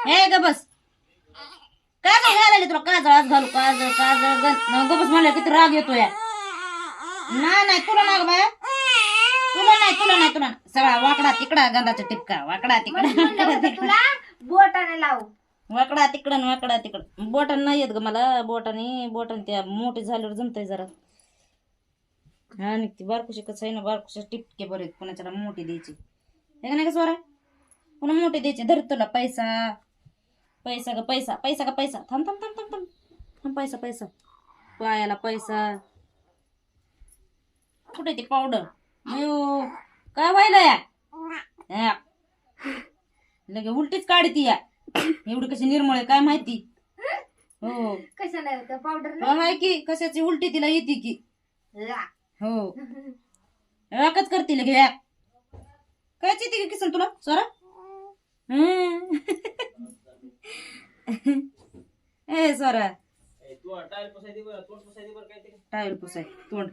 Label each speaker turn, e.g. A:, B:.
A: हे ग बस काजळ घालायला तुला काजळ आज घालू काजळ काजळ ग बस म्हणलं किती राग येतो या नाही तुला ना ग बाया तुला सगळा वाकडा तिकडा गंधाचा टिपका वाकडा तिकडा
B: तुला बोटाने लावू
A: वाकडा तिकडं बोटाने नाही येत ग मला बोटाने त्या मोठे झाल्यावर जमतय जरा आणि ती बारकुशी कसं आहे ना बारकुशी टिपके बरे कोणाच्याला मोठी द्यायची हे का नाही का स्वरा पुन्हा मोठे द्यायचे धर तुला पैसा ग पैसा थांब पैसा पायाला पैसा कुठे ती पावडर अयो काय व्हायला या लगे उलटीच काढती या एवढी कशी निर्मळ आहे काय माहिती हो
B: कशाला पावडर
A: हाय की कशाची उलटी तिला येते की हो राकच करतील घ्या काय येते की किसन तुला सोरा ए सोरा टायर पुसाय तोंड